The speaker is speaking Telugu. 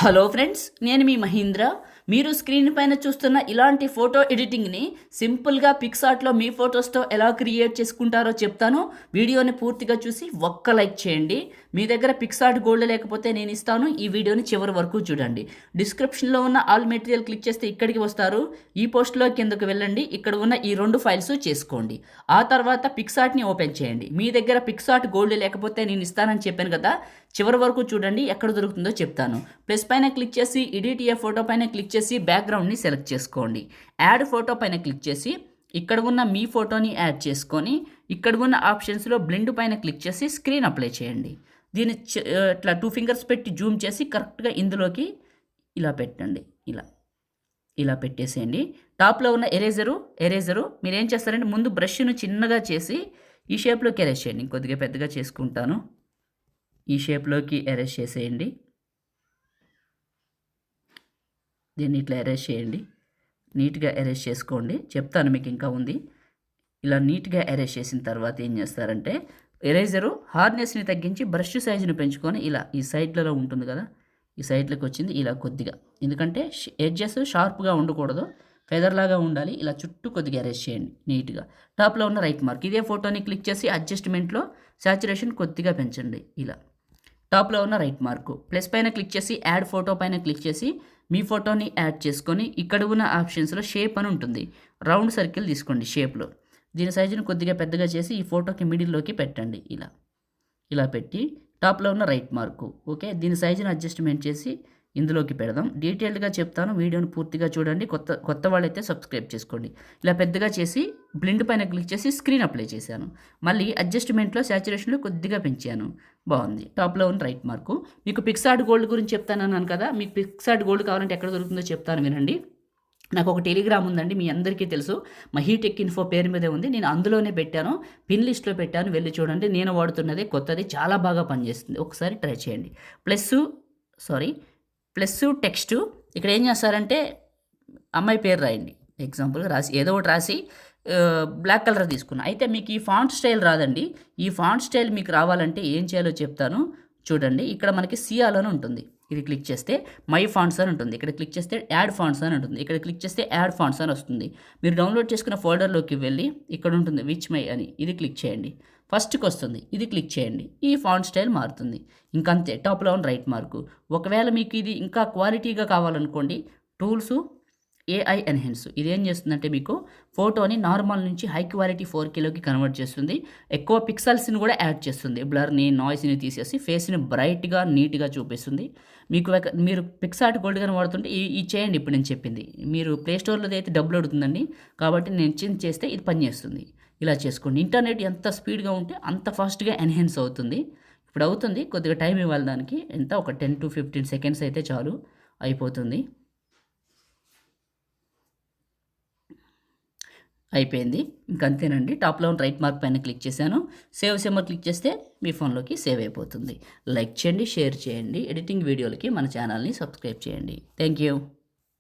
హలో ఫ్రెండ్స్, నేను మీ మహీంద్ర. మీరు స్క్రీన్ పైన చూస్తున్న ఇలాంటి ఫోటో ఎడిటింగ్ని సింపుల్గా పిక్సార్ట్లో మీ ఫొటోస్తో ఎలా క్రియేట్ చేసుకుంటారో చెప్తాను. వీడియోని పూర్తిగా చూసి ఒక్క లైక్ చేయండి. మీ దగ్గర పిక్సార్ట్ గోల్డ్ లేకపోతే నేను ఇస్తాను. ఈ వీడియోని చివరి వరకు చూడండి. డిస్క్రిప్షన్లో ఉన్న ఆల్ మెటీరియల్ క్లిక్ చేస్తే ఇక్కడికి వస్తారు. ఈ పోస్ట్లో కిందకు వెళ్ళండి. ఇక్కడ ఉన్న ఈ 2 ఫైల్స్ చేసుకోండి. ఆ తర్వాత పిక్సార్ట్ని ఓపెన్ చేయండి. మీ దగ్గర పిక్సార్ట్ గోల్డ్ లేకపోతే నేను ఇస్తానని చెప్పాను కదా, చివరి వరకు చూడండి. ఎక్కడ దొరుకుతుందో చెప్తాను. ప్లస్ పైన క్లిక్ చేసి ఎడిట్ ఏ ఫోటో పైన క్లిక్ చేసి బ్యాక్గ్రౌండ్ని సెలెక్ట్ చేసుకోండి. యాడ్ ఫోటో పైన క్లిక్ చేసి ఇక్కడ ఉన్న మీ ఫోటోని యాడ్ చేసుకొని ఇక్కడ ఉన్న ఆప్షన్స్లో బ్లెండ్ పైన క్లిక్ చేసి స్క్రీన్ అప్లై చేయండి. దీన్ని ఇట్లా 2 ఫింగర్స్ పెట్టి జూమ్ చేసి కరెక్ట్గా ఇందులోకి ఇలా పెట్టండి. ఇలా పెట్టేసేయండి. టాప్లో ఉన్న ఎరేజరు మీరు ఏం చేస్తారంటే ముందు బ్రష్ను చిన్నగా చేసి ఈ షేప్లోకి ఎరేజ్ చేయండి. కొద్దిగా పెద్దగా చేసుకుంటాను. ఈ షేప్లోకి ఎరేజ్ చేసేయండి. దీన్ని ఇట్లా ఎరేజ్ చేయండి. నీట్గా ఎరేజ్ చేసుకోండి. చెప్తాను, మీకు ఇంకా ఉంది. ఇలా నీట్గా ఎరేజ్ చేసిన తర్వాత ఏం చేస్తారంటే ఎరేజరు హార్డ్నెస్ని తగ్గించి బ్రష్ సైజుని పెంచుకొని ఇలా ఈ సైడ్లలో ఉంటుంది కదా, ఈ సైడ్లోకి వచ్చింది ఇలా కొద్దిగా, ఎందుకంటే ఎడ్జెస్ షార్ప్గా ఉండకూడదు, ఫెదర్ లాగా ఉండాలి. ఇలా చుట్టూ కొద్దిగా ఎరేజ్ చేయండి నీట్గా. టాప్లో ఉన్న రైట్ మార్క్ ఇదే ఫోటోని క్లిక్ చేసి అడ్జస్ట్మెంట్లో సాచురేషన్ కొద్దిగా పెంచండి. ఇలా టాప్లో ఉన్న రైట్ మార్కు ప్లస్ పైన క్లిక్ చేసి యాడ్ ఫోటో పైన క్లిక్ చేసి మీ ఫోటోని యాడ్ చేసుకొని ఇక్కడ ఉన్న ఆప్షన్స్లో షేప్ అని ఉంటుంది. రౌండ్ సర్కిల్ తీసుకోండి షేప్లో. దీని సైజుని కొద్దిగా పెద్దగా చేసి ఈ ఫోటోకి మిడిల్లోకి పెట్టండి. ఇలా పెట్టి టాప్లో ఉన్న రైట్ మార్కు ఓకే, దీని సైజుని అడ్జస్ట్మెంట్ చేసి ఇందులోకి పెడదాం. డీటెయిల్డ్గా చెప్తాను, వీడియోని పూర్తిగా చూడండి. కొత్త వాళ్ళైతే సబ్స్క్రైబ్ చేసుకోండి. ఇలా పెద్దగా చేసి బ్లెండ్ పైన క్లిక్ చేసి స్క్రీన్ అప్లై చేశాను. మళ్ళీ అడ్జస్ట్మెంట్లో సాచురేషన్లో కొద్దిగా పెంచాను. బాగుంది. టాప్లో ఉన్న రైట్ మార్కు. మీకు పిక్సార్ట్ గోల్డ్ గురించి చెప్తానన్నాను కదా, మీకు పిక్సార్ట్ గోల్డ్ కావాలంటే ఎక్కడ దొరుకుతుందో చెప్తాను వినండి. నాకు ఒక టెలిగ్రామ్ ఉందండి, మీ అందరికీ తెలుసు, మహీటెక్ ఇన్ఫో పేరు మీదే ఉంది. నేను అందులోనే పెట్టాను, పిన్ లిస్ట్లో పెట్టాను, వెళ్ళి చూడండి. నేను వాడుతున్నది కొత్తది, చాలా బాగా పనిచేస్తుంది. ఒకసారి ట్రై చేయండి. ప్లస్ టెక్స్ట్ ఇక్కడ ఏం చేస్తారంటే అమ్మాయి పేరు రాయండి. ఎగ్జాంపుల్గా రాసి ఏదో ఒకటి రాసి బ్లాక్ కలర్ తీసుకున్నా. అయితే మీకు ఈ ఫాంట్ స్టైల్ రాదండి. ఈ ఫాంట్ స్టైల్ మీకు రావాలంటే ఏం చేయాలో చెప్తాను చూడండి. ఇక్కడ మనకి సియాల్ అని ఉంటుంది. ఇది క్లిక్ చేస్తే మై ఫాంట్స్ అని ఉంటుంది. ఇక్కడ క్లిక్ చేస్తే యాడ్ ఫాంట్స్ అని ఉంటుంది. ఇక్కడ క్లిక్ చేస్తే యాడ్ ఫాంట్స్ అని వస్తుంది. మీరు డౌన్లోడ్ చేసుకున్న ఫోల్డర్లోకి వెళ్ళి ఇక్కడ ఉంటుంది విచ్ మై అని, ఇది క్లిక్ చేయండి. ఫస్ట్కి వస్తుంది, ఇది క్లిక్ చేయండి. ఈ ఫాంట్ స్టైల్ మారుతుంది. ఇంకంతే. టాప్లో ఉన్న రైట్ మార్కు. ఒకవేళ మీకు ఇది ఇంకా క్వాలిటీగా కావాలనుకోండి, టూల్స్ ఏఐ ఎన్హాన్స్ ఇదేం చేస్తుందంటే మీకు ఫోటోని నార్మల్ నుంచి హై క్వాలిటీ 4Kలోకి కన్వర్ట్ చేస్తుంది. ఎక్కువ పిక్సెల్స్ని కూడా యాడ్ చేస్తుంది. బ్లర్ని, నాయిస్ని తీసేసి ఫేస్ని బ్రైట్గా నీట్గా చూపిస్తుంది. మీరు పిక్సార్ట్ గోల్డ్ కానీ వాడుతుంటే ఈ చేయండి. ఇప్పుడు నేను చెప్పింది మీరు ప్లేస్టోర్లో అయితే డబ్బులు అడుగుతుందండి, కాబట్టి నేను చేస్తే ఇది పనిచేస్తుంది. ఇలా చేసుకోండి. ఇంటర్నెట్ ఎంత స్పీడ్గా ఉంటే అంత ఫాస్ట్గా ఎన్హాన్స్ అవుతుంది. ఇప్పుడు అవుతుంది, కొద్దిగా టైం ఇవ్వాలి దానికి. ఎంత ఒక 10 to 15 సెకండ్స్ అయితే చాలు, అయిపోతుంది. అయిపోయింది. ఇంకంతేనండి. టాప్లో ఉన్న రైట్ మార్క్ పైన క్లిక్ చేశాను. సేవ్ సింబల్ క్లిక్ చేస్తే మీ ఫోన్లోకి సేవ్ అయిపోతుంది. లైక్ చేయండి, షేర్ చేయండి. ఎడిటింగ్ వీడియోలకి మన ఛానల్ని సబ్స్క్రైబ్ చేయండి. Thank you.